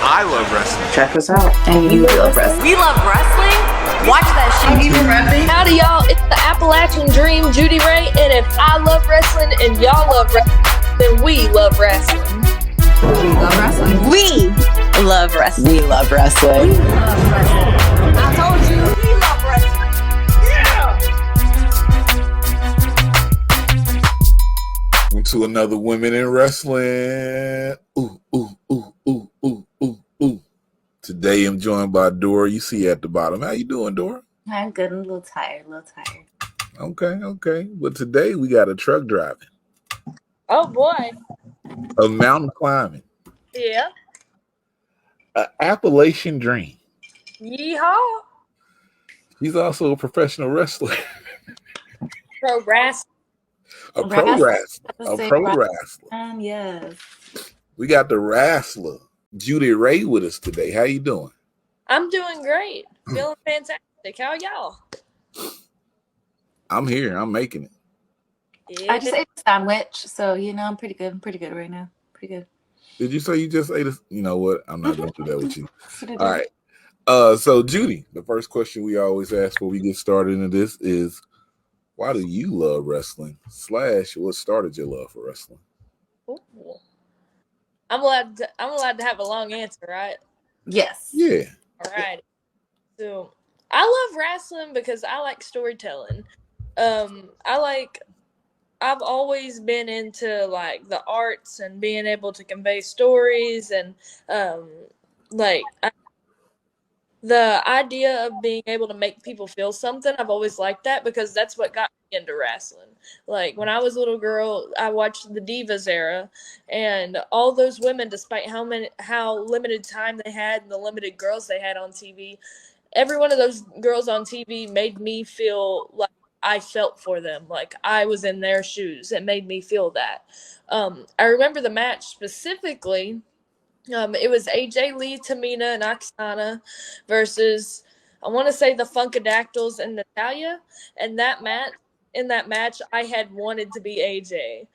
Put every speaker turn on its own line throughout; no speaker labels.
I love wrestling.
Check us out.
And you love wrestling.
We love wrestling. Watch that shit.
Howdy, y'all. It's the Appalachian Dream, Judi Rae. And if I love wrestling and y'all love wrestling, then we love wrestling.
We love wrestling.
We love wrestling.
We love wrestling.
I told you, we love wrestling.
Yeah! To another Women in Wrestling. Ooh. Today I'm joined by Dora. You see at the bottom. How you doing, Dora?
I'm good. I'm a little tired.
Okay. But today we got a truck driving.
Oh, boy.
A mountain climbing.
Yeah.
An Appalachian Dream.
Yeehaw.
He's also a professional wrestler.
Pro wrestling.
A pro wrestler.
Yes.
We got the wrestler, Judi Rae, with us today. How you doing?
I'm doing great. Feeling fantastic. How are y'all?
I'm here. I'm making it.
Yeah.
I just ate a sandwich, so I'm pretty good. I'm pretty good right now. Pretty good.
Did you say you just ate a? You know what? I'm not going to do that with you.
All
right. So Judi, the first question we always ask before we get started into this is, why do you love wrestling? / what started your love for wrestling?
Ooh. I'm allowed to have a long answer, right?
Yes.
Yeah.
All right. So I love wrestling because I like storytelling. I've always been into like the arts and being able to convey stories and the idea of being able to make people feel something. I've always liked that because that's what got me into wrestling. Like when I was a little girl, I watched the Divas era, and all those women, despite how limited time they had and the limited girls they had on TV, every one of those girls on TV made me feel like I felt for them, like I was in their shoes. It made me feel that. I remember the match specifically. It was AJ Lee, Tamina, and Oksana versus, I want to say, the Funkadactyls and Natalya. And in that match, I had wanted to be AJ.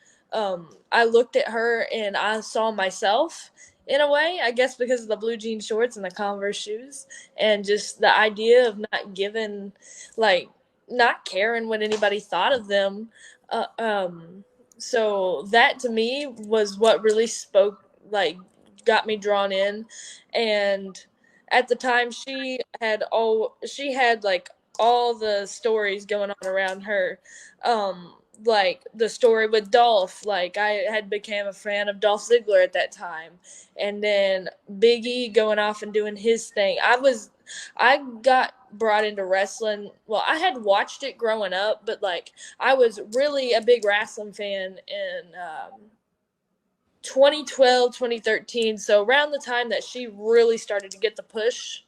I looked at her and I saw myself in a way, I guess because of the blue jean shorts and the Converse shoes, and just the idea of not caring what anybody thought of them. So that to me was what really got me drawn in. And at the time she had all the stories going on around her. Like the story with Dolph, like I had became a fan of Dolph Ziggler at that time, and then Big E going off and doing his thing. I got brought into wrestling. Well, I had watched it growing up, but like I was really a big wrestling fan in 2012, 2013. So around the time that she really started to get the push,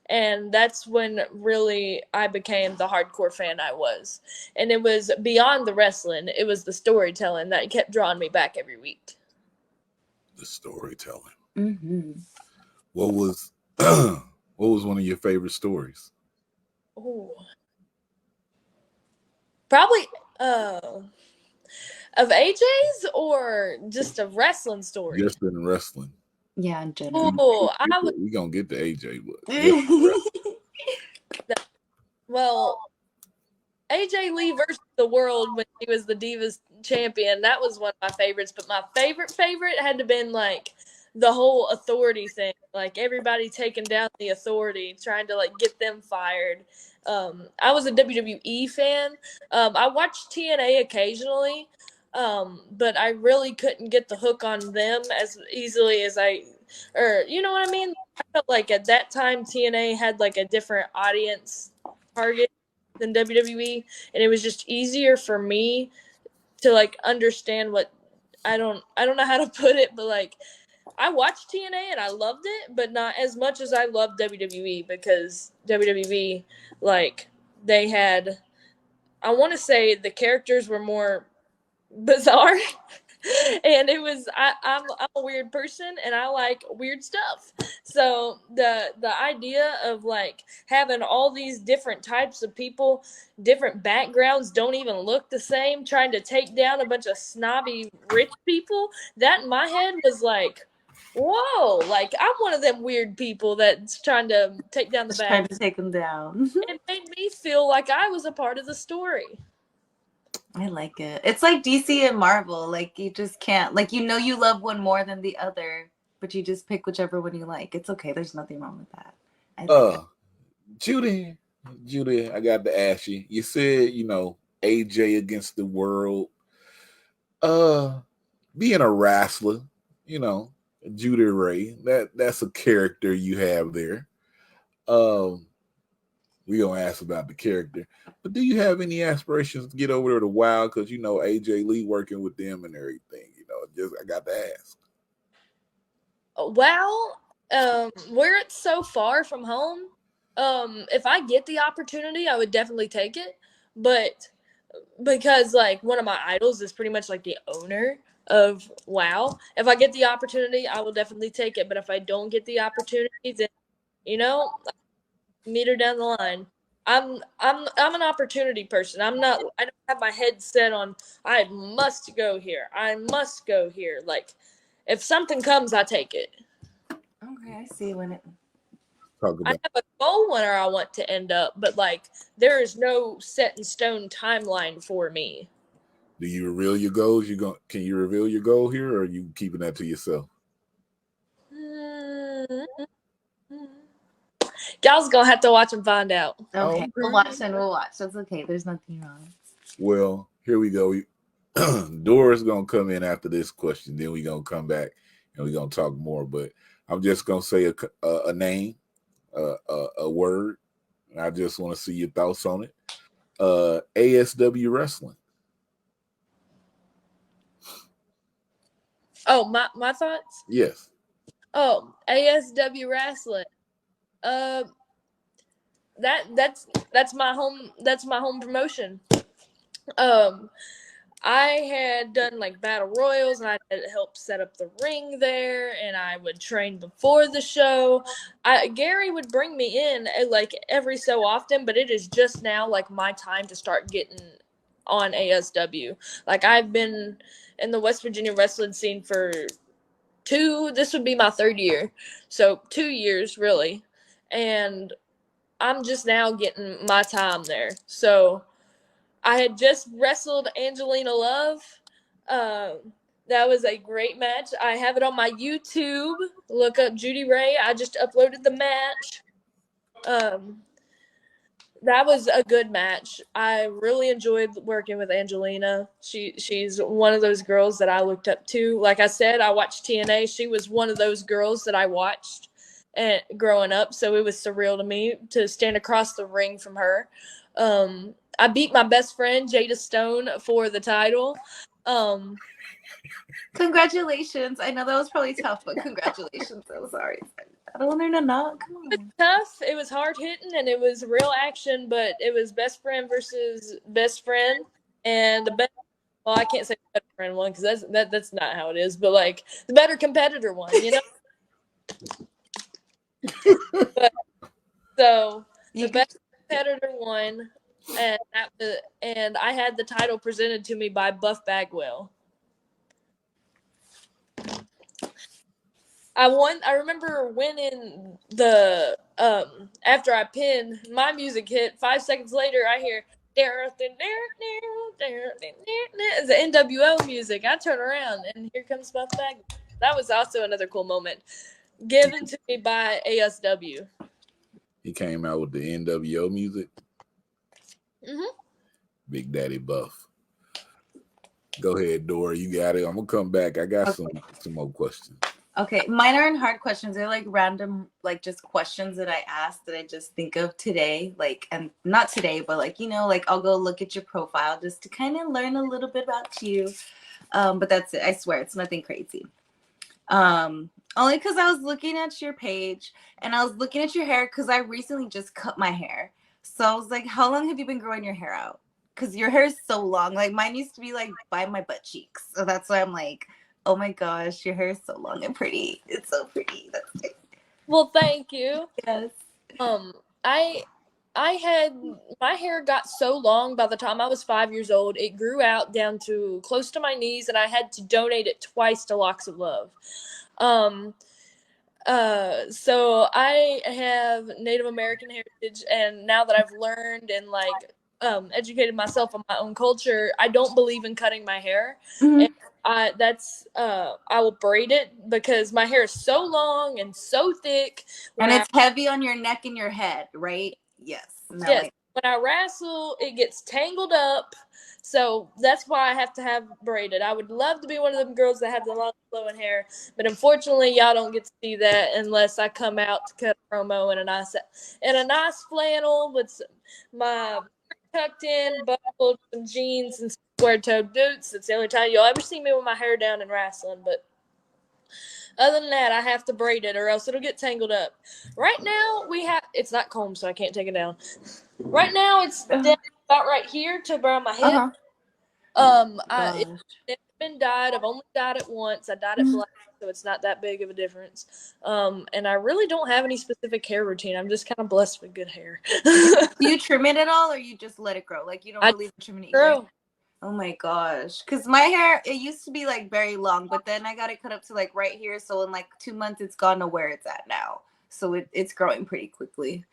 and that's when really I became the hardcore fan I was. And it was beyond the wrestling. It was the storytelling that kept drawing me back every week.
The storytelling.
Mm-hmm.
What was one of your favorite stories?
Oh, probably of AJ's or just a wrestling story?
Just in wrestling.
Yeah, in general.
Oh,
We're going to get to AJ.
But well, AJ Lee versus the World when he was the Divas champion, that was one of my favorites. But my favorite had to been like the whole authority thing. Like everybody taking down the authority, trying to like get them fired. I was a WWE fan. I watched TNA occasionally. But I really couldn't get the hook on them as easily as you know what I mean? I felt like at that time TNA had like a different audience target than WWE, and it was just easier for me to like understand what I don't know how to put it, but like I watched TNA and I loved it, but not as much as I loved WWE, because WWE, like they had, I want to say the characters were more bizarre and it was I'm a weird person and I like weird stuff, so the idea of like having all these different types of people, different backgrounds, don't even look the same, trying to take down a bunch of snobby rich people, that in my head was like, whoa, like I'm one of them weird people that's trying to take down the
Just trying
bad.
to take them down.
It made me feel like I was a part of the story.
I like it. It's like DC and Marvel. Like you just can't, like, you know, you love one more than the other, but you just pick whichever one you like. It's okay. There's nothing wrong with that. I like
Judi, I got to ask you. You said, you know, AJ against the world. Being a wrestler, you know, Judi Rae, that's a character you have there. We gonna ask about the character, but do you have any aspirations to get over there to Wild? Because you know AJ Lee working with them and everything. You know, just I got to ask.
Well, where it's so far from home, if I get the opportunity, I would definitely take it. But because like one of my idols is pretty much like the owner of WoW, if I get the opportunity, I will definitely take it. But if I don't get the opportunity, then you know, meet her down the line. I'm an opportunity person. I don't have my head set on I must go here. I must go here. Like if something comes, I take it.
Okay, I see when it.
Talk
I
about.
have a goal where I want to end up, but like there is no set in stone timeline for me.
Do you reveal your goals? Can you reveal your goal here, or are you keeping that to yourself?
Y'all's gonna have to watch and find out.
Okay, we'll watch and we'll watch. That's okay. There's nothing wrong.
Well, here we go. Dora's gonna come in after this question. Then we're gonna come back and we're gonna talk more. But I'm just gonna say a name, a word. And I just want to see your thoughts on it. ASW Wrestling.
Oh, my thoughts?
Yes.
Oh, ASW Wrestling. That's my home promotion. I had done like battle royals and I had helped set up the ring there and I would train before the show. Gary would bring me in like every so often, but it is just now like my time to start getting on ASW. Like I've been in the West Virginia wrestling scene for this would be my 3rd year. So 2 years really. And I'm just now getting my time there. So I had just wrestled Angelina Love. That was a great match. I have it on my YouTube. Look up Judi Rae. I just uploaded the match. That was a good match. I really enjoyed working with Angelina. She's one of those girls that I looked up to. Like I said, I watched TNA. She was one of those girls that I watched and growing up. So it was surreal to me to stand across the ring from her. I beat my best friend Jada Stone for the title.
Congratulations. I know that was probably tough, but congratulations. I'm sorry. I don't want her to knock. Come on.
It was tough. It was hard hitting and it was real action, but it was best friend versus best friend. And the best, well, I can't say better friend one because that's not how it is, but like the better competitor one, you know? So the best competitor won, and I had the title presented to me by Buff Bagwell. I won. I remember winning the after I pinned, my music hit. 5 seconds later, I hear it's the NWO music. I turn around and here comes Buff Bagwell. That was also another cool moment given to me by ASW.
He came out with the NWO music.
Mm-hmm.
Big Daddy Buff. Go ahead, Dora. You got it. I'm gonna come back. I got some more questions.
Okay, mine aren't hard questions. They're like random, like just questions that I asked that I just think of today. Like, and not today, but like, you know, like I'll go look at your profile just to kind of learn a little bit about you. But that's it. I swear it's nothing crazy. Only because I was looking at your page and I was looking at your hair because I recently just cut my hair. So I was like, how long have you been growing your hair out? Because your hair is so long. Like mine used to be like by my butt cheeks. So that's why I'm like, oh my gosh, your hair is so long and pretty. It's so pretty. That's great.
Well, thank you.
Yes.
I had my hair got so long by the time I was 5 years old, it grew out down to close to my knees, and I had to donate it twice to Locks of Love. So I have Native American heritage, and now that I've learned and like educated myself on my own culture, I don't believe in cutting my hair.
Mhm.
And I will braid it because my hair is so long and so thick.
And it's heavy on your neck and your head, right? Yes.
Yes. When I wrestle, it gets tangled up. So that's why I have to have braided. I would love to be one of them girls that have the long flowing hair, but unfortunately, y'all don't get to see that unless I come out to cut a promo in a nice flannel with my tucked in, buckled, some jeans and square-toed boots. That's the only time you'll ever see me with my hair down in wrestling. But other than that, I have to braid it or else it'll get tangled up. Right now, it's not combed, so I can't take it down. Right now, it's down about right here to around my head. It's been dyed. I've only dyed it once. I dyed it black, so it's not that big of a difference. And I really don't have any specific hair routine. I'm just kind of blessed with good hair.
Do you trim it at all, or you just let it grow? Like you don't really trim it either? Oh my gosh. Because my hair, it used to be like very long, but then I got it cut up to like right here. So in like 2 months, it's gone to where it's at now. So it's growing pretty quickly.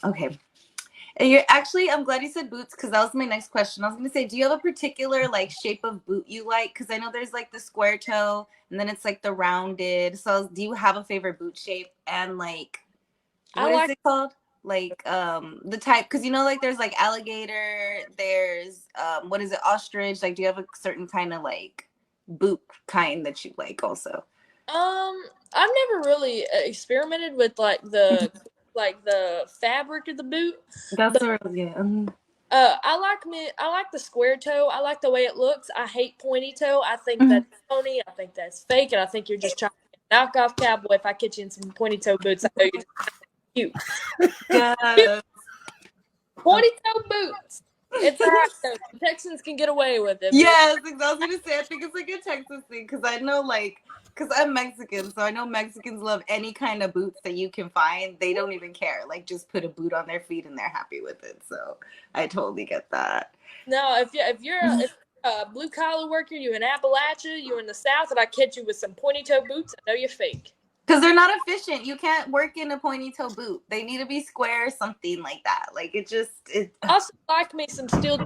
Okay. And I'm glad you said boots because that was my next question. I was going to say, do you have a particular like shape of boot you like? Because I know there's like the square toe and then it's like the rounded. So do you have a favorite boot shape? And like, what is it called? Like the type, because you know, like there's like alligator, there's what is it, ostrich? Like, do you have a certain kind of like boot kind that you like also?
I've never really experimented with like the fabric of the boot.
That's sort of, yeah.
I like the square toe. I like the way it looks. I hate pointy toe. I think that's phony. I think that's fake, and I think you're just trying to knock off cowboy. If I catch you in some pointy toe boots, I know you're just cute.
Yes.
Pointy toe boots. It's all right though. Texans can get away with it.
Yes, I was gonna say I think it's like a Texas thing because I know because I'm Mexican, so I know Mexicans love any kind of boots that you can find. They don't even care. Like just put a boot on their feet and they're happy with it. So I totally get that.
No, if you're a blue collar worker, you in Appalachia, you in the South, and I catch you with some pointy toe boots, I know you're fake.
Because they're not efficient. You can't work in a pointy toe boot. They need to be square, something like that. Like it.
Also, like me some steel.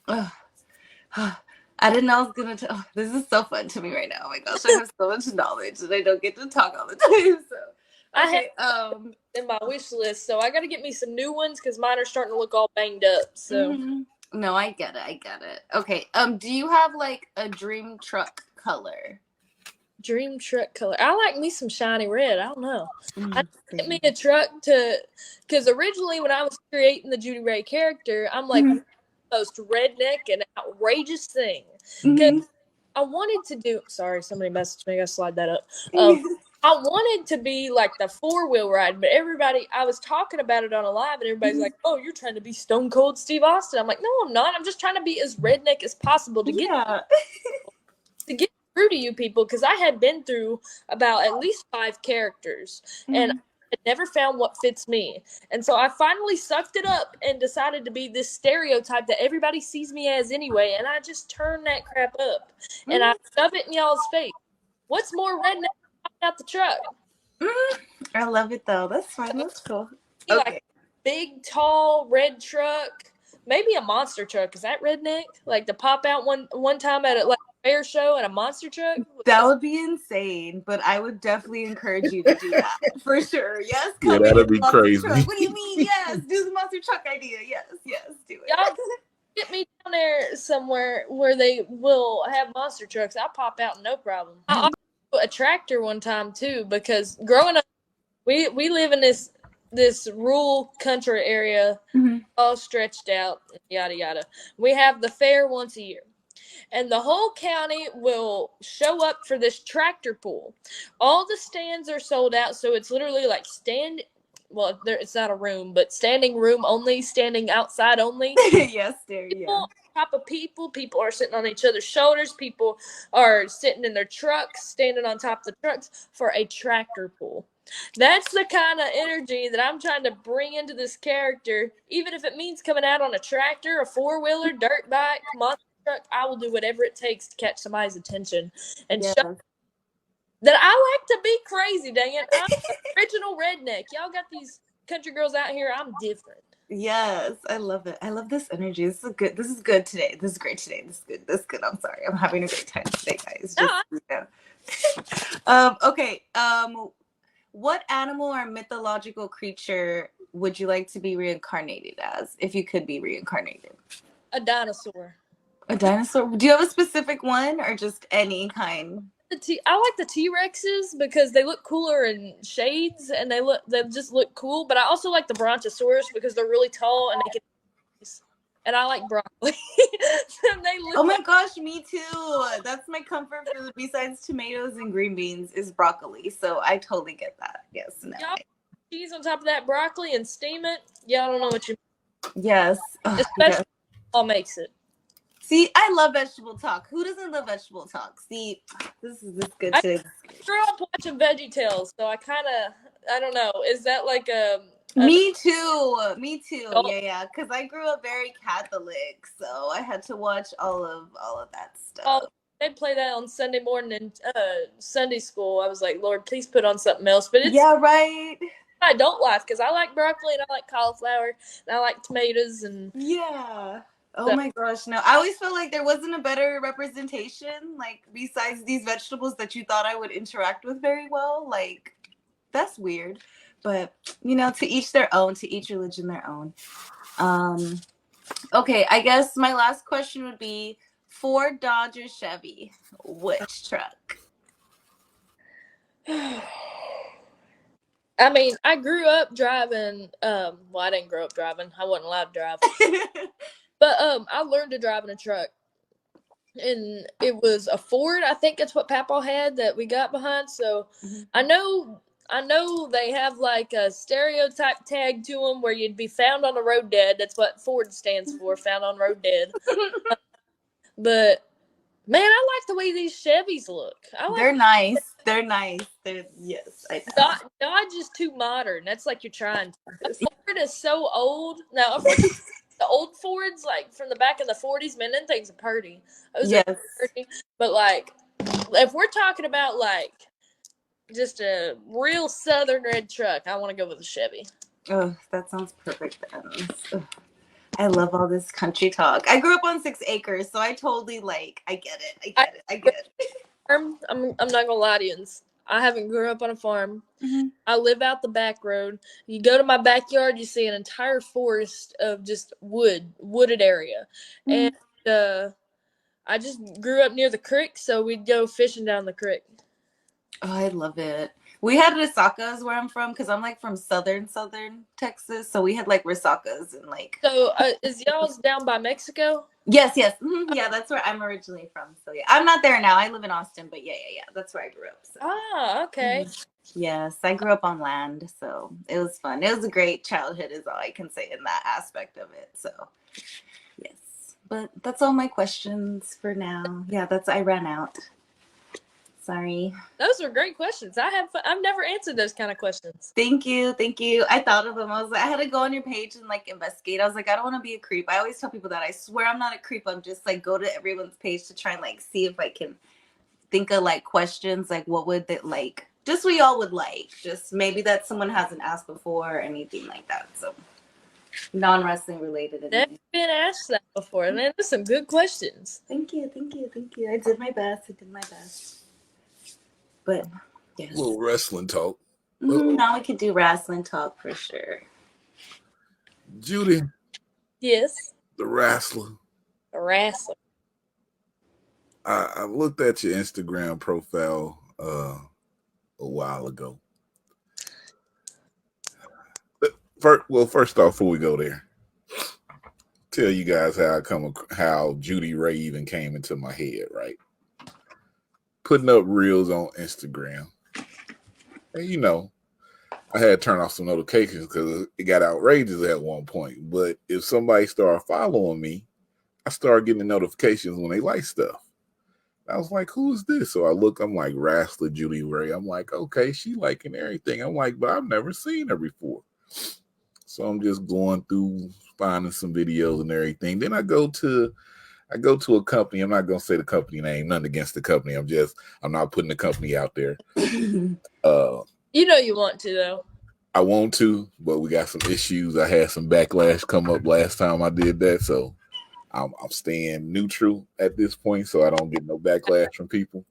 I didn't know I was gonna. This is so fun to me right now. Oh my gosh, I have so much knowledge and I don't get to talk all the time. So
I have in my wish list, so I got to get me some new ones because mine are starting to look all banged up. So
no, I get it. Okay. Do you have like a dream truck color?
Dream truck color. I like me some shiny red. I don't know. I get me a truck because originally when I was creating the Judi Rae character, I'm like the most redneck and outrageous thing. Because I wanted to do. Sorry, somebody messaged me. I gotta slide that up. I wanted to be like the 4-wheel ride, but I was talking about it on a live, and everybody's like, "Oh, you're trying to be Stone Cold Steve Austin." I'm like, "No, I'm not. I'm just trying to be as redneck as possible to get through to you people," because I had been through about at least 5 characters and I never found what fits me. And so I finally sucked it up and decided to be this stereotype that everybody sees me as anyway, and I just turned that crap up and I shove it in y'all's face. What's more redneck than out the truck?
I love it though. That's fine. That's cool.
Okay. Like big tall red truck, maybe a monster truck. Is that redneck? Like to pop out one time at a fair show and a monster truck?
That would be insane, but I would definitely encourage you to do that for sure. Yes,
yeah, that'd be crazy.
Truck. What do you mean? Yes, do the monster truck idea. Yes, do it.
Y'all get me down there somewhere where they will have monster trucks. I'll pop out no problem. I also a tractor one time too because growing up, we live in this rural country area, all stretched out, yada yada. We have the fair once a year. And the whole county will show up for this tractor pull. All the stands are sold out, so it's literally like it's not a room, but standing room only, standing outside only.
Yes, there, yeah.
On top of people are sitting on each other's shoulders. People are sitting in their trucks, standing on top of the trucks for a tractor pull. That's the kind of energy that I'm trying to bring into this character, even if it means coming out on a tractor, a 4-wheeler, dirt bike, monster truck. I will do whatever it takes to catch somebody's attention and show That I like to be crazy, dang it. I'm the original redneck. Y'all got these country girls out here. I'm different.
Yes, I love it. I love this energy. This is good. This is good today. This is great today. This is good. This is good. I'm sorry. I'm having a great time today, guys. Just,
No,
you okay. What animal or mythological creature would you like to be reincarnated as if you could be reincarnated?
a dinosaur.
A dinosaur? Do you have a specific one or just any kind?
I like the T-Rexes because they look cooler in shades and they just look cool. But I also like the Brontosaurus because they're really tall and they can. And I like broccoli.
Oh my gosh, me too. That's my comfort food besides tomatoes and green beans is broccoli. So I totally get that. Yes. No.
Y'all put cheese on top of that broccoli and steam it. Y'all don't know what you.
Yes.
Especially all makes it.
See, I love vegetable talk. Who doesn't love vegetable talk? See, this is good too.
I grew up watching VeggieTales, so I don't know. Is that like a
Me too. Yeah. Because I grew up very Catholic, so I had to watch all of that stuff.
Oh, they'd play that on Sunday morning in Sunday school. I was like, Lord, please put on something else. But it's
right.
I don't like because I like broccoli and I like cauliflower and I like tomatoes and
yeah. Oh my gosh, no. I always felt like there wasn't a better representation, like besides these vegetables that you thought I would interact with very well. Like, that's weird. But, to each their own, to each religion their own. Okay, I guess my last question would be Ford, Dodge, or Chevy? Which truck?
I mean, I grew up driving, I didn't grow up driving. I wasn't allowed to drive. But I learned to drive in a truck. And it was a Ford. I think that's what Papa had that we got behind. So I know they have like a stereotype tag to them where you'd be found on the road dead. That's what Ford stands for, found on road dead. But man, I like the way these Chevys look.
They're nice. Yes, I know.
Dodge is too modern. That's like you're trying. Ford is so old. Now, the old Fords, like from the back of the 40s, man, them things are pretty. Those are pretty. But like, if we're talking about like just a real Southern red truck, I want to go with a Chevy.
Oh, that sounds perfect then. I love all this country talk. I grew up on 6 acres, so I totally I get it. I get it.
I'm not gonna lie to you. I haven't grew up on a farm.
Mm-hmm.
I live out the back road. You go to my backyard, you see an entire forest of just wooded area.
Mm-hmm.
And I just grew up near the creek, so we'd go fishing down the creek.
Oh, I love it. We had resacas where I'm from because I'm from southern Texas. So we had resacas and
So is y'all's down by Mexico?
Yes. Mm-hmm. Yeah, that's where I'm originally from. So yeah, I'm not there now. I live in Austin, but yeah. That's where I grew up. So.
Ah, okay.
Mm-hmm. Yes, I grew up on land, so it was fun. It was a great childhood is all I can say in that aspect of it. So yes, but that's all my questions for now. Yeah, I ran out. Sorry.
Those were great questions. I've never answered those kind of questions.
Thank you. I thought of them. I was I had to go on your page and investigate. I was I don't want to be a creep. I always tell people that. I swear I'm not a creep. I'm just go to everyone's page to try and see if I can think of questions what would they just what y'all would just maybe that someone hasn't asked before or anything like that. So non-wrestling related.
Never been asked that before. Man, there's some good questions.
Thank you. I did my best. But yes.
A little wrestling talk.
Now we can do wrestling talk for sure.
Judi.
Yes.
The wrestler. I looked at your Instagram profile a while ago. First off, before we go there, tell you guys how Judi Rae even came into my head, right? Putting up reels on Instagram. And I had to turn off some notifications because it got outrageous at one point. But if somebody started following me, I started getting the notifications when they like stuff. I was like, who's this? So I look, I'm like, wrestler Judi Rae. I'm like, okay, she liking everything. I'm like, but I've never seen her before. So I'm just going through, finding some videos and everything. Then I I go to a company. I'm not gonna say the company name. Nothing against the company. I'm not putting the company out there.
You know you want to though.
I want to, but we got some issues. I had some backlash come up last time I did that, so I'm staying neutral at this point, so I don't get no backlash from people.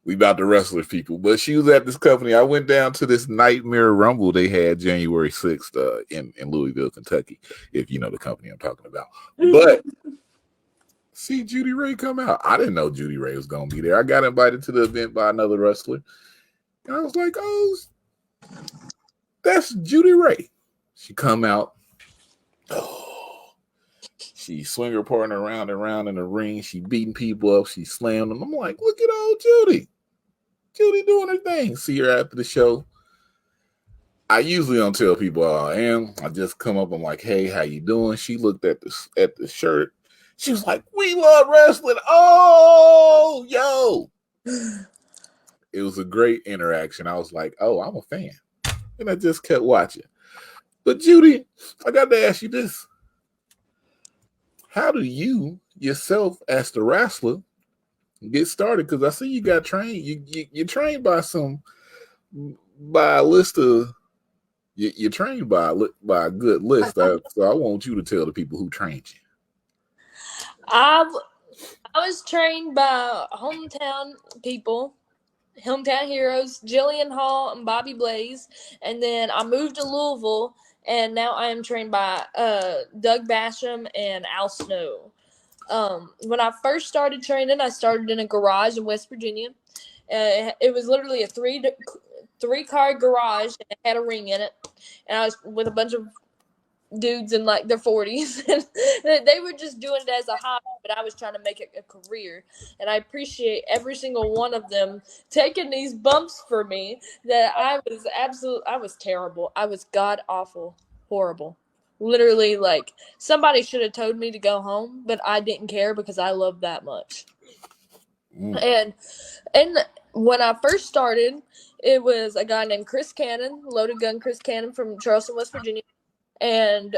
We about to wrestle people, but she was at this company. I went down to this Nightmare Rumble they had January 6th in Louisville, Kentucky, if you know the company I'm talking about. But see Judi Rae come out. I didn't know Judi Rae was going to be there. I got invited to the event by another wrestler, and I was like, oh, that's Judi Rae. She come out. Oh, she swing her partner around and around in the ring. She beating people up. She slammed them. I'm like, look at old Judi. Judi doing her thing. See her after the show. I usually don't tell people how I am. I just come up. I'm like, hey, how you doing? She looked at the shirt. She was like, we love wrestling. Oh, yo. It was a great interaction. I was like, oh, I'm a fan. And I just kept watching. But Judi, I got to ask you this. How do you yourself as the wrestler get started? Because I see you got trained. You're trained by a list of. You're trained by a good list. So I want you to tell the people who trained you.
I was trained by hometown people, hometown heroes, Jillian Hall and Bobby Blaze, and then I moved to Louisville, and now I am trained by Doug Bashem and Al Snow. When I first started training, I started in a garage in West Virginia. It was literally a three-car garage, and it had a ring in it, and I was with a bunch of dudes in like their 40s, and they were just doing it as a hobby, but I was trying to make it a career, and I appreciate every single one of them taking these bumps for me that I was terrible. I was god awful, horrible. Literally, like, somebody should have told me to go home, but I didn't care because I loved that much. And when I first started, it was a guy named Chris Cannon, Loaded Gun Chris Cannon from Charleston, West Virginia, and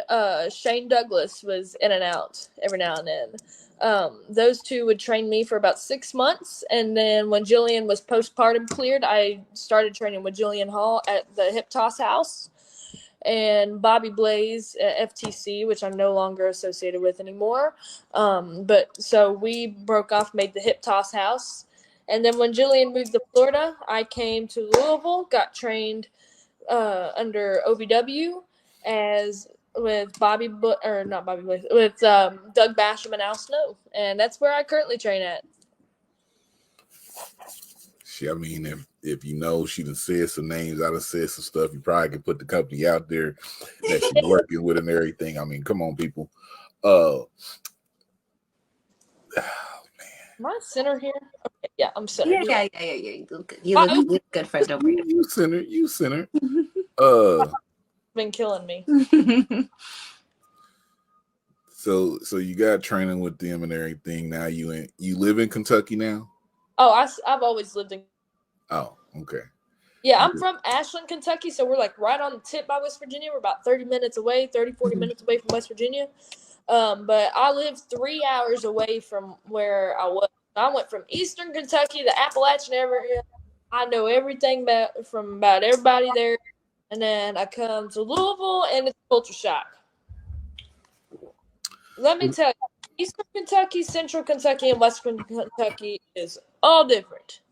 Shane Douglas was in and out every now and then. Those two would train me for about 6 months, and then when Jillian was postpartum cleared, I started training with Jillian Hall at the Hip Toss House, and Bobby Blaze at FTC, which I'm no longer associated with anymore. But so we broke off, made the Hip Toss House, and then when Jillian moved to Florida, I came to Louisville, got trained under OVW with Doug Bashem and Al Snow, and that's where I currently train at.
I mean, if you know, she done said some names, I done said some stuff. You probably can put the company out there that she's working with and everything. I mean, come on, people. Oh man,
Am I center here? Okay, yeah, I'm center.
Yeah. You look good for don't worry.
You center.
Been killing me.
So you got training with them and everything. Now you live in Kentucky now?
Oh, I've always lived in.
Oh, okay.
Yeah, I'm from Ashland, Kentucky, so we're like right on the tip by West Virginia. We're about 40 minutes away from West Virginia. But I live 3 hours away from where I was. I went from Eastern Kentucky, the Appalachian area. I know everything about everybody there. And then I come to Louisville, and it's culture shock. Let me tell you, Eastern Kentucky, Central Kentucky, and Western Kentucky is all different.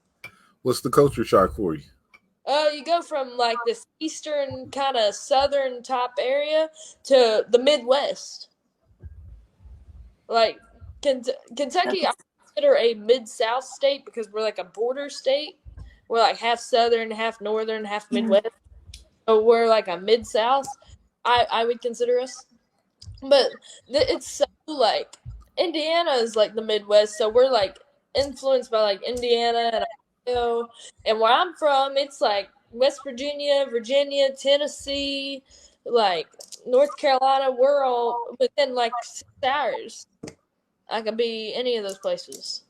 What's the culture shock for you?
You go from like this eastern kind of southern top area to the Midwest. Like Kentucky, I consider a mid-south state because we're like a border state. We're like half southern, half northern, half Midwest. So we're like a mid-south. I would consider us. But it's so like Indiana is like the Midwest, so we're like influenced by like Indiana and Ohio. And where I'm from, it's like West Virginia, Tennessee, like North Carolina. We're all within like 6 hours. I could be any of those places.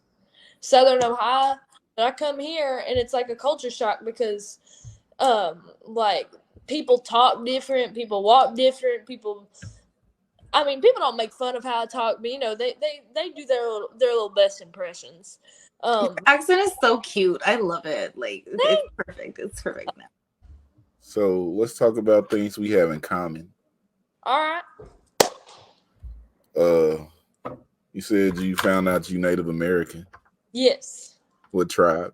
Southern Ohio. But I come here and it's like a culture shock because like people talk different, people walk different, people I mean, people don't make fun of how I talk, but they do their little best impressions.
Your accent is so cute. I love it. Like it's perfect. It's perfect now.
So let's talk about things we have in common.
All right.
You said you found out you Native American.
Yes.
What tribe?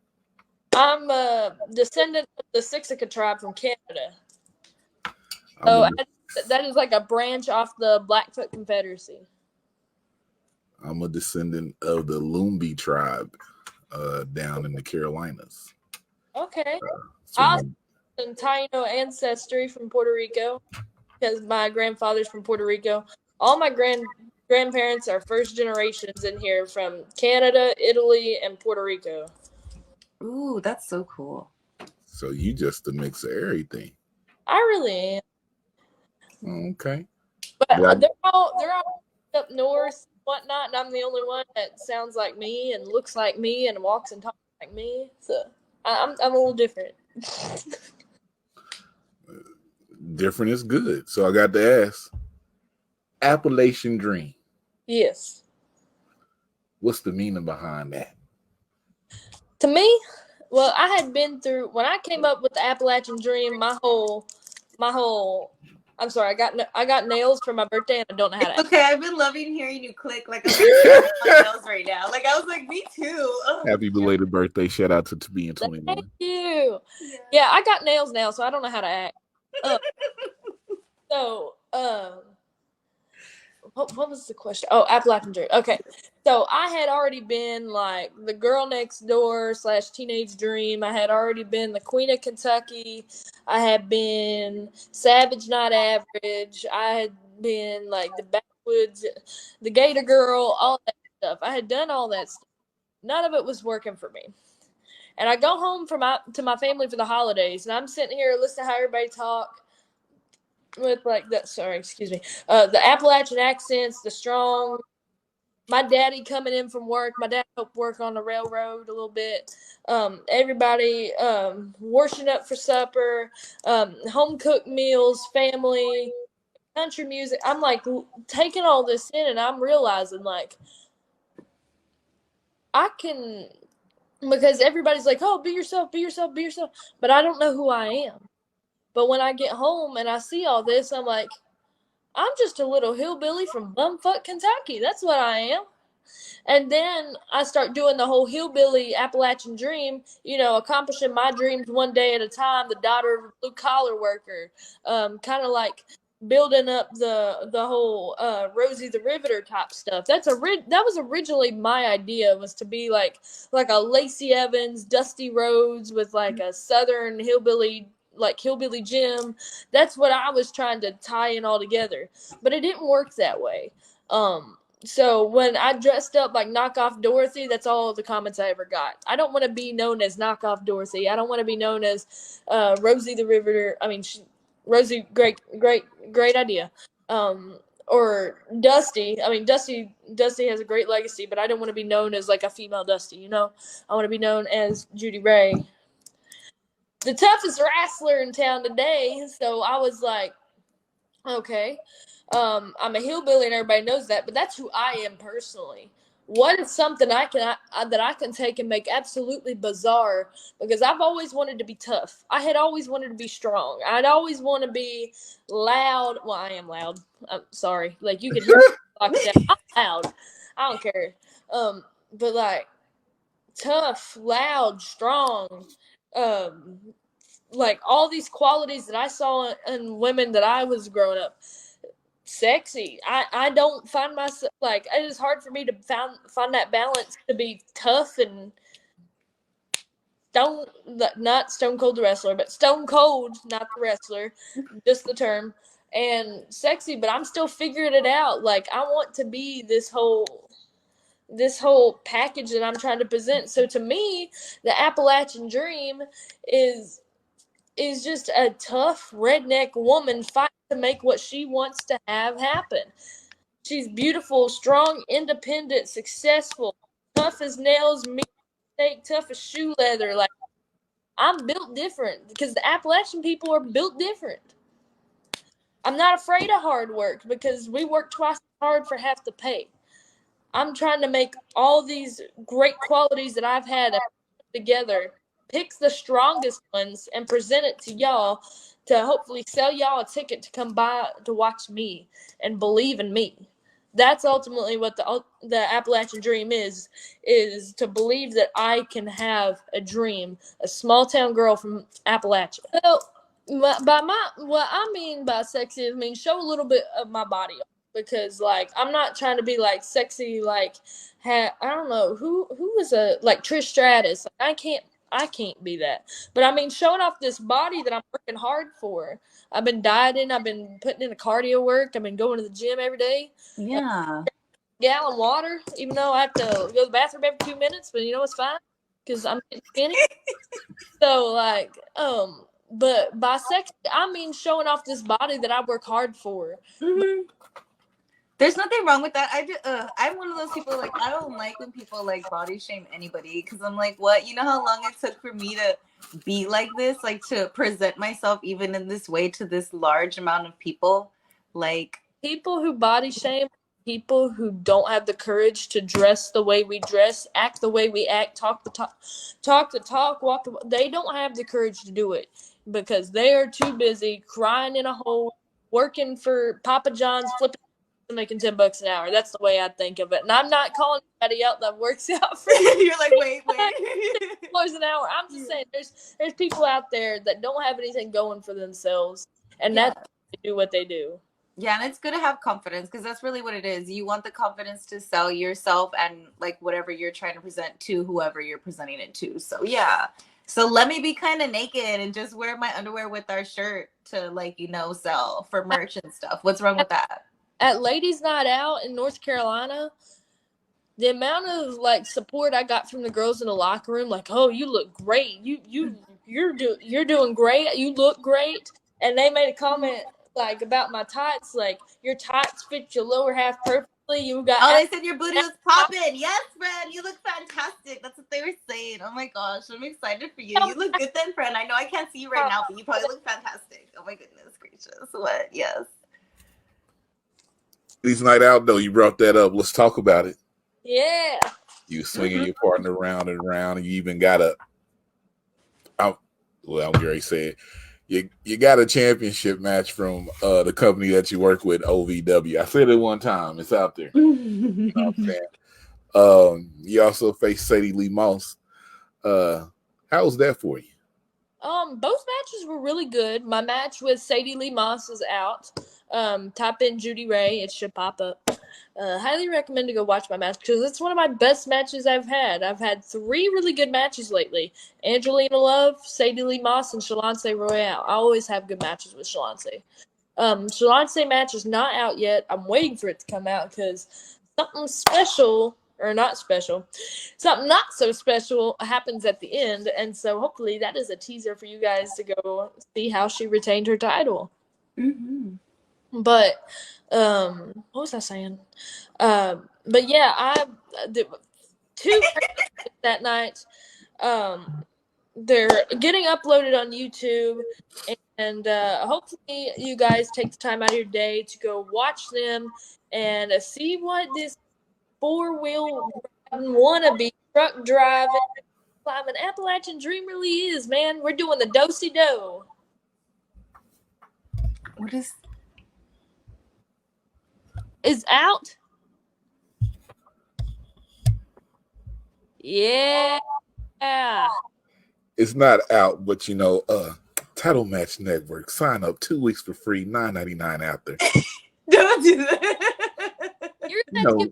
I'm a descendant of the Siksika tribe from Canada. So that is like a branch off the Blackfoot Confederacy. I'm
a descendant of the Lumbee tribe down in the Carolinas.
Okay. I have Taino ancestry from Puerto Rico because my grandfather's from Puerto Rico. All my grandparents are first generations in here from Canada, Italy, and Puerto Rico.
Ooh, that's so cool.
So you just a mix of everything.
I really am.
Okay.
But they're all up north and whatnot, and I'm the only one that sounds like me and looks like me and walks and talks like me. So I'm a little different.
Different is good. So I got to ask, Appalachian Dream.
Yes.
What's the meaning behind that?
To me, well, I had been through when I came up with the Appalachian Dream. My whole. I'm sorry, I got nails for my birthday and I don't know how to.
Okay, I've been loving hearing you click like I'm like, my nails right now. Like I was like, me too. Oh,
happy belated birthday! Shout out to being 21.
Thank you. Yeah, I got nails now, so I don't know how to act. What was the question? Oh, Appalachian Dream. Okay. So I had already been like the girl next door / teenage dream. I had already been the Queen of Kentucky. I had been Savage Not Average. I had been like the Backwoods, the Gator Girl, all that stuff. I had done all that stuff. None of it was working for me. And I go home to my family for the holidays, and I'm sitting here listening to how everybody talk. With like that, the Appalachian accents, the strong. My daddy coming in from work. My dad helped work on the railroad a little bit. Everybody washing up for supper, home cooked meals, family, country music. I'm like taking all this in, and I'm realizing like I can, because everybody's like, "Oh, be yourself, be yourself, be yourself," but I don't know who I am. But when I get home and I see all this, I'm like, I'm just a little hillbilly from bumfuck Kentucky. That's what I am. And then I start doing the whole hillbilly Appalachian dream, accomplishing my dreams one day at a time, the daughter of a blue-collar worker, kind of like building up the whole Rosie the Riveter type stuff. That was originally my idea, was to be like a Lacey Evans, Dusty Rhodes with like a Southern hillbilly, like Hillbilly Jim. That's what I was trying to tie in all together, but it didn't work that way. So when I dressed up like knockoff Dorothy, that's all the comments I ever got. I don't want to be known as knockoff Dorothy. I don't want to be known as Rosie the Riveter. I mean, Rosie, great idea. Or Dusty. I mean, Dusty has a great legacy, but I don't want to be known as like a female Dusty. I want to be known as Judi Rae, the toughest wrestler in town today. So I was like, okay, I'm a hillbilly and everybody knows that, but that's who I am personally. What is something that I can take and make absolutely bizarre? Because I've always wanted to be tough. I had always wanted to be strong. I'd always want to be loud. Well, I am loud. I'm sorry. Like, you can hear me like that. I'm loud. I don't care. But like tough, loud, strong, like all these qualities that I saw in women that I was growing up. Sexy. I don't find myself, like, it is hard for me to find that balance to be tough and not stone cold the wrestler, but stone cold, not the wrestler, just the term, and sexy, but I'm still figuring it out. Like, I want to be this whole package that I'm trying to present. So to me, the Appalachian Dream is just a tough redneck woman fighting to make what she wants to have happen. She's beautiful, strong, independent, successful, tough as nails, meat steak, tough as shoe leather. Like, I'm built different because the Appalachian people are built different. I'm not afraid of hard work because we work twice as hard for half the pay. I'm trying to make all these great qualities that I've had together, pick the strongest ones, and present it to y'all to hopefully sell y'all a ticket to come by to watch me and believe in me. That's ultimately what the Appalachian Dream is to believe that I can have a dream, a small town girl from Appalachia. Well, what I mean by sexy, I mean show a little bit of my body, because like I'm not trying to be like sexy like I don't know who was a like Trish Stratus. Like, I can't be that. But I mean showing off this body that I'm working hard for. I've been dieting, I've been putting in a cardio work, I've been going to the gym every day.
Yeah.
Gallon water, even though I have to go to the bathroom every 2 minutes, but you know it's fine because I'm getting skinny. So like, but by sexy, I mean showing off this body that I work hard for.
Mm-hmm. There's nothing wrong with that. I'm one of those people, like, I don't like when people like body shame anybody, because I'm like, what? You know how long it took for me to be like this, like to present myself even in this way to this large amount of people? Like,
people who body shame, people who don't have the courage to dress the way we dress, act the way we act, talk the talk, walk the. They don't have the courage to do it because they are too busy crying in a hole, working for Papa John's, flipping, making $10 an hour. That's the way I think of it. And I'm not calling anybody out that works out for
you're like, wait.
$10 an hour. I'm just saying there's people out there that don't have anything going for themselves, and that's why they do what they do.
Yeah, and it's good to have confidence, because that's really what it is. You want the confidence to sell yourself and like whatever you're trying to present to whoever you're presenting it to. So yeah. So let me be kind of naked and just wear my underwear with our shirt to like, sell for merch and stuff. What's wrong with that?
At Ladies Night Out in North Carolina, the amount of like support I got from the girls in the locker room, like, "Oh, you look great. You're doing great. You look great." And they made a comment like about my tights, like, "Your tights fit your lower half perfectly. You got."
Oh, they said your booty was popping. Yes, friend, you look fantastic. That's what they were saying. Oh my gosh, I'm excited for you. You look good then, friend. I know I can't see you right now, but you probably look fantastic. Oh my goodness gracious. What? Yes.
Ladies Night Out, though, you brought that up. Let's talk about it.
Yeah.
You swinging your partner around and around, and you even got I'm going to say it. You got a championship match from the company that you work with, OVW. I said it one time. It's out there. You know what I'm saying? You also faced Sadie Lee Moss. How was that for you?
Both matches were really good. My match with Sadie Lee Moss is out. Type in Judi Rae, it should pop up. Highly recommend to go watch my match because it's one of my best matches I've had. I've had 3 really good matches lately. Angelina Love, Sadie Lee Moss, and Shalance Royale. I always have good matches with Shalance. Shalance match is not out yet. I'm waiting for it to come out because something special, or not special, something not so special happens at the end. And so hopefully that is a teaser for you guys to go see how she retained her title.
Mm-hmm.
But what was I saying? But yeah, I did 2 that night. They're getting uploaded on YouTube, and hopefully you guys take the time out of your day to go watch them and see what this 4-wheel wannabe truck driving climbing Appalachian Dream really is, man. We're doing the do-si-do.
What
is out? Yeah.
It's not out, but Title Match Network. Sign up 2 weeks for free, $9.99 after.
Don't do that.
You're gonna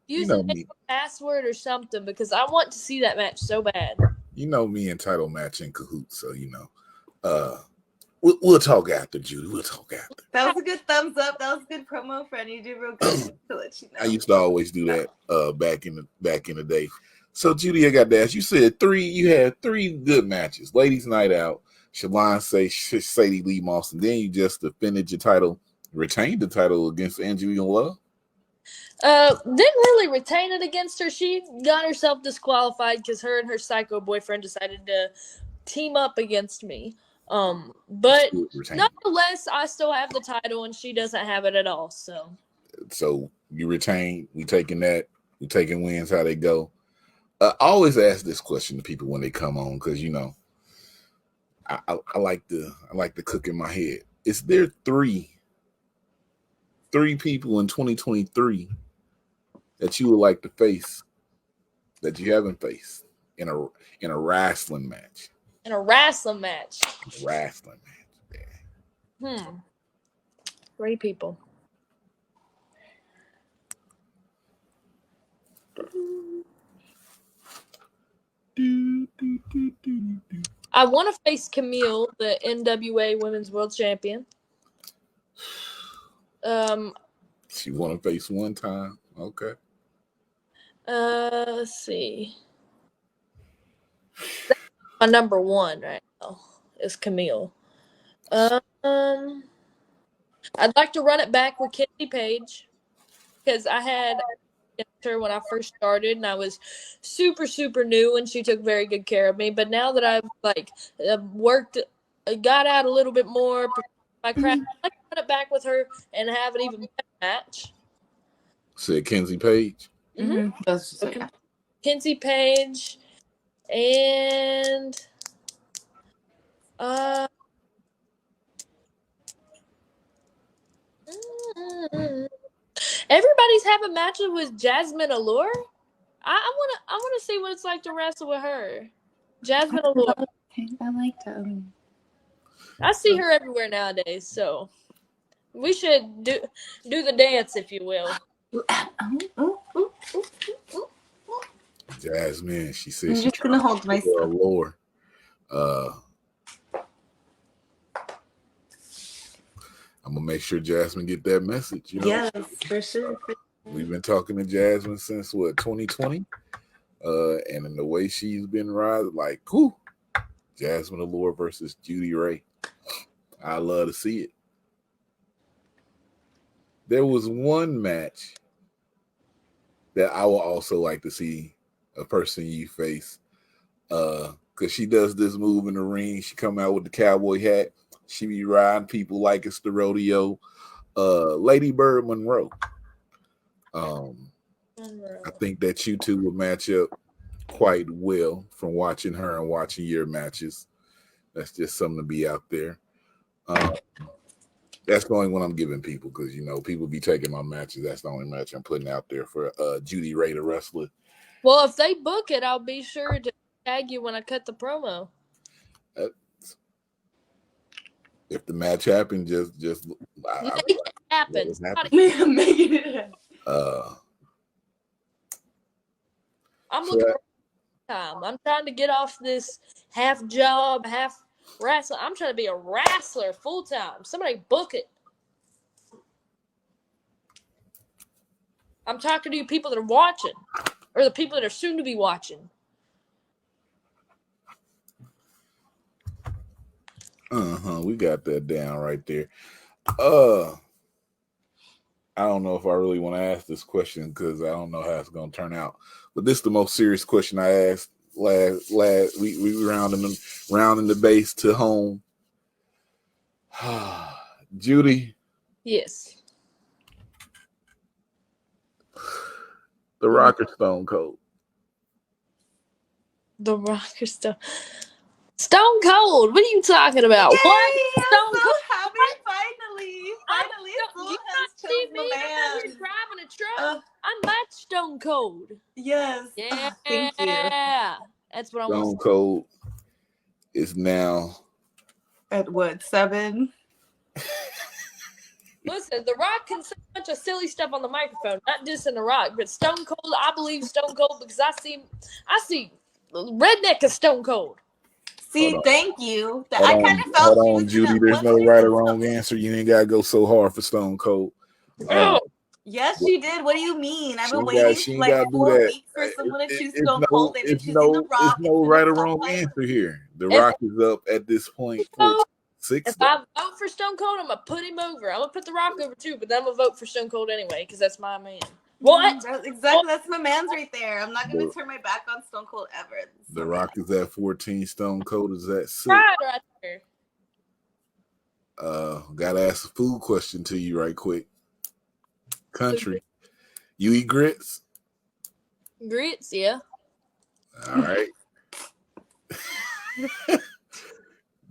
use a password or something because I want to see that match so bad.
You know me and Title Match in cahoots, so we'll talk after, Judy. We'll talk after.
That was a good thumbs up. That was a good promo, friend. You did real good to let you know.
I used to always do that back in the day. So, Judy, I got to ask. You said you had 3 good matches. Ladies Night Out, Shalance, Sadie Lee Moss, and then you just defended your title, retained the title against Angelina Love.
Didn't really retain it against her. She got herself disqualified because her and her psycho boyfriend decided to team up against me. But
Retain.
nonetheless, I still have the title, and she doesn't have it at all. So
you retain. We taking that. We taking wins how they go. I always ask this question to people when they come on because I like to cook in my head. Is there three people in 2023 that you would like to face that you haven't faced in a wrestling match?
In a wrestling match.
Wrestling match. Yeah.
3 people. I want to face Kamille, the NWA Women's World Champion.
She want to face one time. Okay.
Let's see. That's my number 1 right now is Kamille. I'd like to run it back with Kenzie Paige because I had her when I first started, and I was super, super new, and she took very good care of me. But now that I've got out a little bit more, my craft, I'd like to run it back with her and have an even better match.
Said Kenzie Paige.
Mm-hmm. Kenzie Paige and everybody's having matches with Jazmin Allure. I wanna see what it's like to wrestle with her. Jazmin Allure.
I like that.
I see her everywhere nowadays, so we should do the dance, if you will.
Jazmin, she said
I'm
she's
just gonna hold my stuff.
Allure. I'm gonna make sure Jazmin get that message.
Yes, for sure.
We've been talking to Jazmin since 2020, and in the way she's been riding, like, whew, Jazmin Allure versus Judi Rae. I love to see it. There was one match that I would also like to see a person you face, because she does this move in the ring. She come out with the cowboy hat. She be riding people like it's the rodeo. Lady Bird Monroe. I think that you two will match up quite well from watching her and watching your matches. That's just something to be out there. That's the only one I'm giving people because, people be taking my matches. That's the only match I'm putting out there for Judi Rae, the wrestler.
Well, if they book it, I'll be sure to tag you when I cut the promo.
If the match happens, just
make it happen.
Make it happen.
I'm looking for time. I'm trying to get off this half job, half wrestler. I'm trying to be a wrestler full time. Somebody book it. I'm talking to you people that are watching, or the people that are soon to be watching.
We got that down right there. I don't know if I really want to ask this question because I don't know how it's going to turn out. But this is the most serious question I asked last we rounding the base to home. Judi.
Yes.
The Rock or Stone Cold?
The Rock or Stone Cold. What are you talking about?
Yay,
What?
I'm so happy! Finally, someone has chosen the man.
Driving a truck. I'm not Stone Cold.
Yes.
Yeah.
Thank you.
That's what I want.
Stone Cold is now
at what, 7?
Listen, The Rock can say a bunch of silly stuff on the microphone. Not dissing The Rock, but Stone Cold. I believe Stone Cold because I see redneck as Stone Cold.
See, thank you. I kind of felt.
Hold on, Judi. There's no right or wrong answer. You ain't gotta go so hard for Stone Cold.
Yes, you did. What do you mean? I've been waiting like 4 weeks for someone to choose Stone Cold. They've been choosing The Rock.
There's no right or wrong answer here. The Rock is up at this point. 6.
If I vote for Stone Cold, I'm gonna put him over. I'm gonna put The Rock over too, but then I'm gonna vote for Stone Cold anyway because that's my man. What?
Exactly. That's my man's right there. I'm not gonna turn my back on Stone Cold ever.
The Rock is at 14. Stone Cold is at 6.
Right there.
Gotta ask a food question to you right quick. Country. You eat grits?
Grits, yeah.
All right.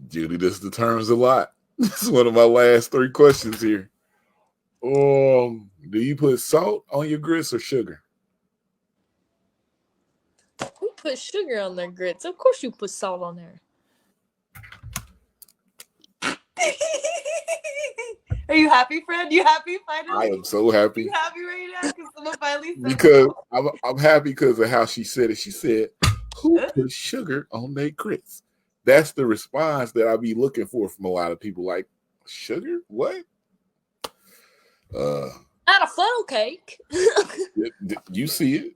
Judy, this determines a lot. This is one of my last 3 questions here. Do you put salt on your grits or sugar?
Who put sugar on their grits? Of course you put salt on there.
Are you happy, Fred? You happy finally?
I am so happy.
You happy right now? Because someone finally said
because I'm happy because of how she said it. She said, "Who put sugar on their grits?" That's the response that I be looking for from a lot of people. Like, sugar? What?
Not a funnel cake.
You see it.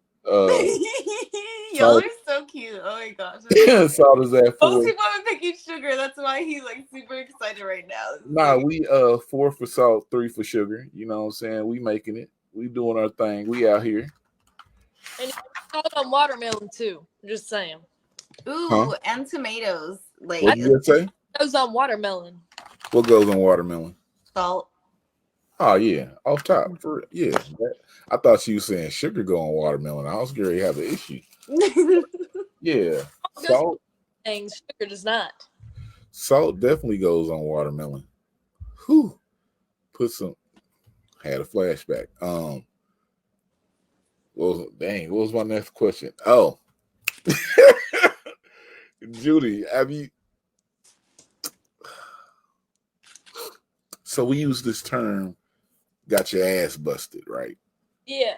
Y'all are so cute. Oh my gosh.
Salt is that for?
Most people have been picking sugar. That's why he's like super excited right now.
Nah, we 4 for salt, 3 for sugar. You know what I'm saying? We making it. We doing our thing. We out here.
And you put salt on watermelon too. Just saying.
Ooh, and tomatoes. Like,
what did you say?
Goes on watermelon.
What goes on watermelon?
Salt.
Oh yeah, off top. I thought she was saying sugar go on watermelon. I was going to have an issue. Yeah, salt.
Things sugar does not.
Salt definitely goes on watermelon. Whew. Had a flashback. What was my next question? Oh. Judy, so we use this term, got your ass busted, right?
Yeah.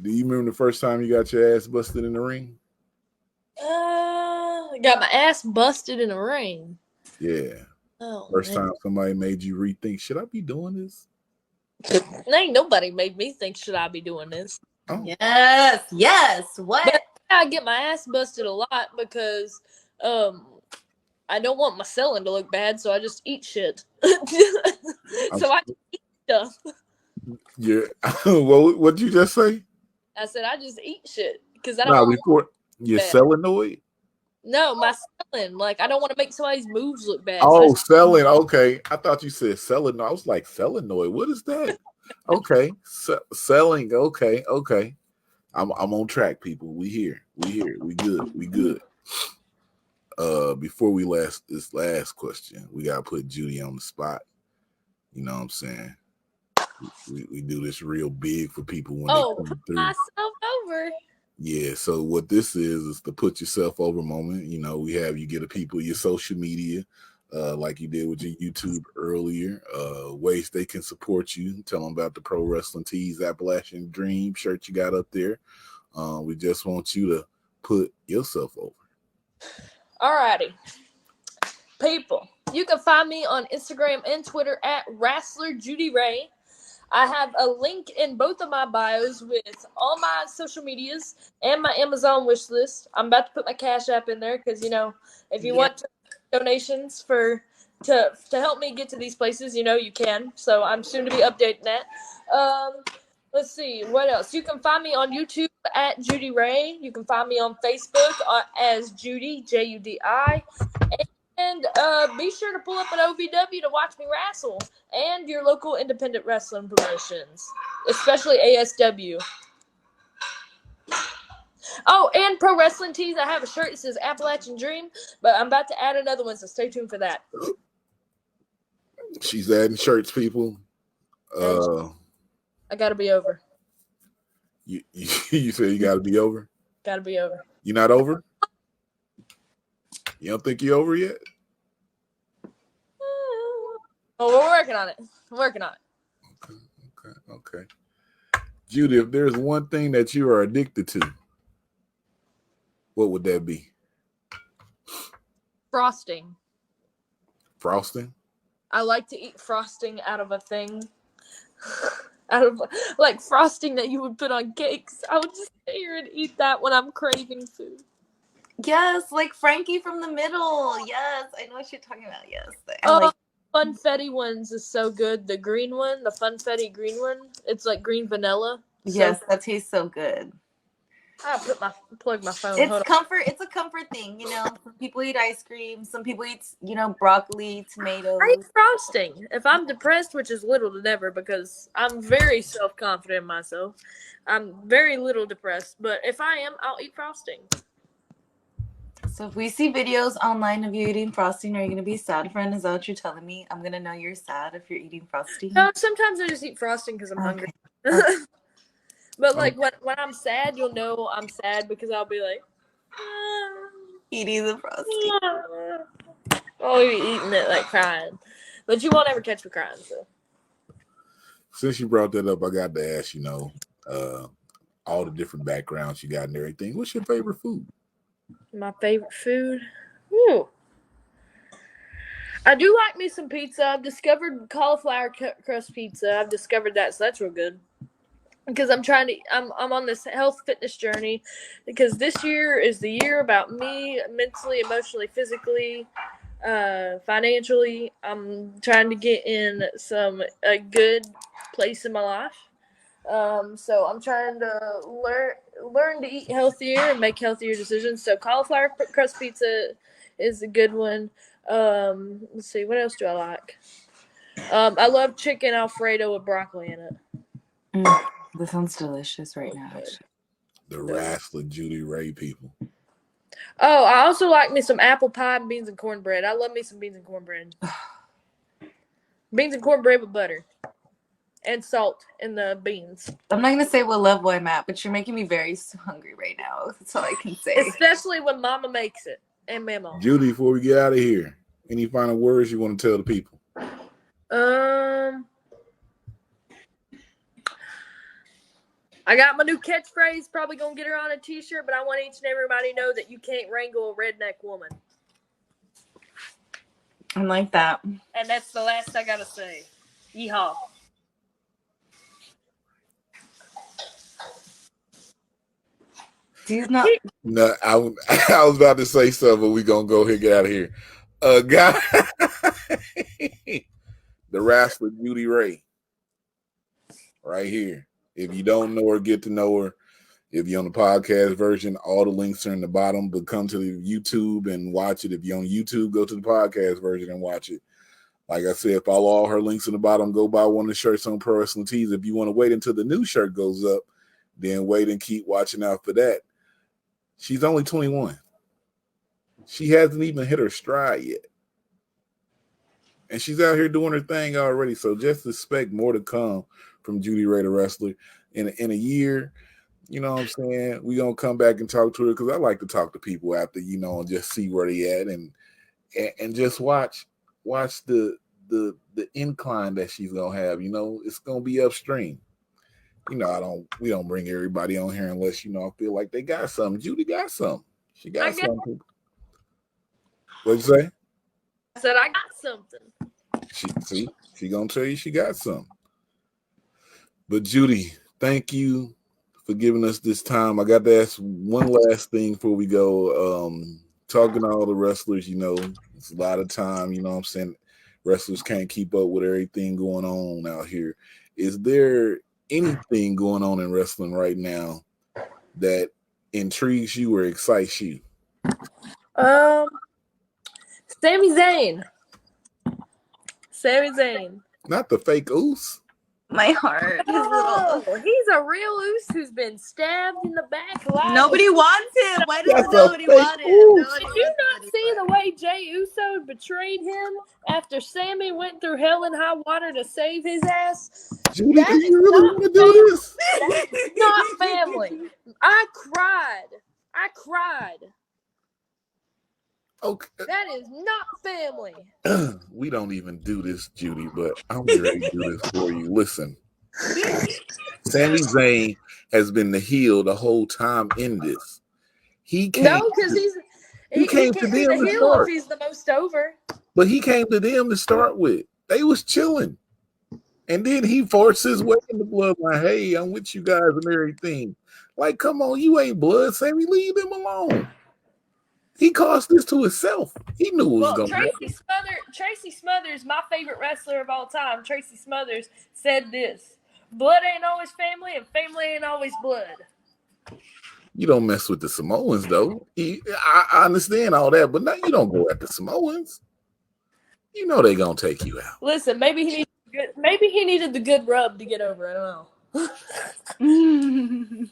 Do you remember the first time you got your ass busted in the ring?
Got my ass busted in the ring.
Yeah.
Oh,
first time somebody made you rethink, should I be doing this?
Ain't nobody made me think, should I be doing this?
Oh.
Yes. What?
But I get my ass busted a lot because I don't want my selling to look bad, so I just eat shit. So I just eat stuff.
Yeah. What'd you just say?
I said I just eat shit because I don't.
Before you're selenoid.
No, my selling. Like, I don't want to make somebody's moves look bad.
Oh, selling. Okay, I thought you said selling. I was like, selenoid. What is that? Okay, selling. Okay. I'm on track, people. We here. We good. Before we this last question, we gotta put Judy on the spot. You know what I'm saying? We do this real big for people when they come through.
Myself over.
Yeah, so what this is the put yourself over moment. You know, we have you get people your social media, like you did with your YouTube earlier, ways they can support you. Tell them about the Pro Wrestling Tees Appalachian Dream shirt you got up there. We just want you to put yourself over.
Alrighty. People, you can find me on Instagram and Twitter at wrassler Judi Rae. I have a link in both of my bios with all my social medias and my Amazon wish list. I'm about to put my Cash App in there because, you know, if you want donations to help me get to these places, you know, you can. So I'm soon to be updating that. Let's see, what else? You can find me on YouTube at Judi Rae. You can find me on Facebook as Judi, Judi. And be sure to pull up an OVW to watch me wrestle, and your local independent wrestling promotions, especially ASW. Oh, and Pro Wrestling Tees. I have a shirt that says Appalachian Dream, but I'm about to add another one, so stay tuned for that.
She's adding shirts, people.
I gotta be over.
You said you gotta be over?
Gotta be over.
You not over? You don't think you're over yet?
Oh, we're working on it.
Okay. Judy, if there's one thing that you are addicted to, what would that be?
Frosting.
Frosting?
I like to eat frosting out of a thing. Out of like frosting that you would put on cakes. I would just sit here and eat that when I'm craving food.
Yes, like Frankie from the Middle. Yes, I know what you're talking about. Yes. Like,
Funfetti ones is so good. The green one, the Funfetti green one, it's like green vanilla.
Yes, that tastes so good.
I plug my phone.
It's
Hold on.
comfort. It's a comfort thing, you know. Some people eat ice cream. Some people eat, you know, broccoli, tomatoes.
I eat frosting. If I'm depressed, which is little to never, because I'm very self-confident in myself. I'm very little depressed, but if I am, I'll eat frosting.
So if we see videos online of you eating frosting, are you gonna be sad, friend? Is that what you're telling me? I'm gonna know you're sad if you're eating frosting.
No, sometimes I just eat frosting because I'm hungry. But like when I'm sad, you'll know I'm sad because I'll be like
Eating the frosting.
I'll be eating it like crying. But you won't ever catch me crying. So
Since you brought that up, I got to ask, all the different backgrounds you got and everything. What's your favorite food?
my favorite food. Ooh. I do like me some pizza. I've discovered cauliflower crust pizza. I've discovered that, so that's real good. Because I'm on this health fitness journey. Because this year is the year about me mentally, emotionally, physically, financially. I'm trying to get in a good place in my life. So I'm trying to learn to eat healthier and make healthier decisions. So cauliflower crust pizza is a good one. Let's see, what else do I like? I love chicken Alfredo with broccoli in it.
This sounds delicious right now.
The wrassler Judi Rae people.
Oh, I also like me some apple pie and beans and cornbread. I love me some beans and cornbread. Beans and cornbread with butter. And salt in the beans.
I'm not going to say what level I'm at, but you're making me very hungry right now. That's all I can say.
Especially when Mama makes it. And Mama.
Judi, before we get out of here, any final words you want to tell the people?
I got my new catchphrase. Probably going to get her on a t-shirt, but I want each and everybody to know that you can't wrangle a redneck woman.
I like that.
And that's the last I got to say. Yeehaw.
He's not.
No, I was about to say something, but we're going to go ahead and get out of here. Guy, the wrestler Judi Rae, right here. If you don't know her, get to know her. If you're on the podcast version, all the links are in the bottom, but come to the YouTube and watch it. If you're on YouTube, go to the podcast version and watch it. Like I said, follow all her links in the bottom. Go buy one of the shirts on Pro Wrestling Tees. If you want to wait until the new shirt goes up, then wait and keep watching out for that. She's only 21. She hasn't even hit her stride yet. And she's out here doing her thing already. So just expect more to come from Judi Rae, the wrestler. In a year, you know what I'm saying? We're going to come back and talk to her because I like to talk to people after, and just see where they at and just watch the incline that she's going to have. It's going to be upstream. We don't bring everybody on here unless, I feel like they got something. Judi got something. She got something. What'd you say?
I said I got something.
She gonna tell you she got something. But Judi, thank you for giving us this time. I got to ask one last thing before we go. Talking to all the wrestlers, it's a lot of time, what I'm saying? Wrestlers can't keep up with everything going on out here. Is there anything going on in wrestling right now that intrigues you or excites you?
Sami Zayn.
Not the fake Oos.
My heart.
Oh, he's a real Oos who's been stabbed in the back.
Nobody wants him. Why does
That's
nobody
a fake
want him?
Oos.
Nobody
Did you
wants
not
anybody.
see the way Jey Uso betrayed him after Sammy went through hell and high water to save his ass?
Judi,
That
do
is
you really
not
want to do this?
That's not family. I cried.
Okay.
That is not family.
We don't even do this, Judi, but I'm ready to do this for you. Listen, Sami Zayn has been the heel the whole time in this. He came.
No, because he
came
can't
to
be
them
the
to
heel
start.
if he's the most over.
But he came to them to start with. They was chilling. And then he forced his way in the bloodline. Hey, I'm with you guys and everything. Like, come on, you ain't blood, Sammy. Leave him alone. He caused this to himself. He knew it was going to happen.
Tracy Smothers, my favorite wrestler of all time, Tracy Smothers, said this: blood ain't always family, and family ain't always blood.
You don't mess with the Samoans, though. I understand all that, but now you don't go at the Samoans. You know they gonna take you out.
Listen, maybe he needed the good rub to get over. I don't know.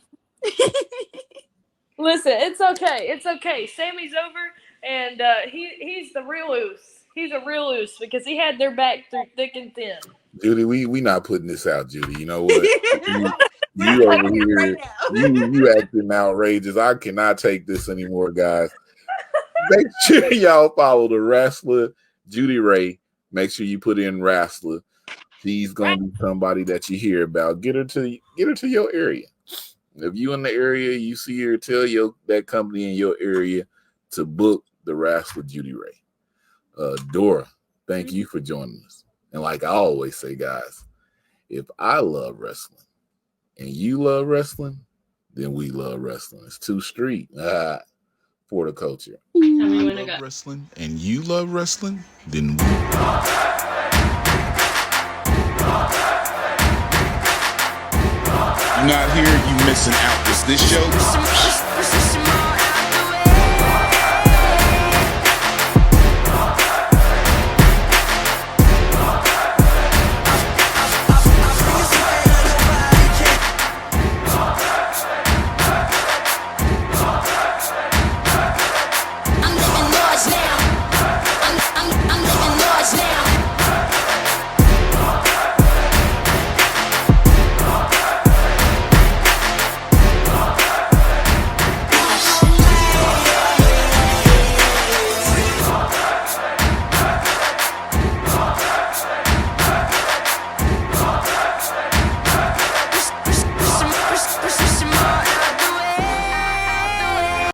Listen, it's okay. It's okay. Sammy's over, and he's the real Oos. He's a real Oos because he had their back through thick and thin.
Judy, we not putting this out, Judy. You know what? You over here, you acting outrageous. I cannot take this anymore, guys. Make sure y'all follow the wrestler, Judi Rae. Make sure you put in wrestler. She's gonna be somebody that you hear about. Get her to your area. If you in the area, you see her, tell that company in your area to book the wrestler, Judi Rae. Dora, thank you for joining us. And like I always say, guys, if I love wrestling and you love wrestling, then we love wrestling. It's too street for the culture.
Love wrestling and you love wrestling, then we. You're not here, you missing out. Is this show?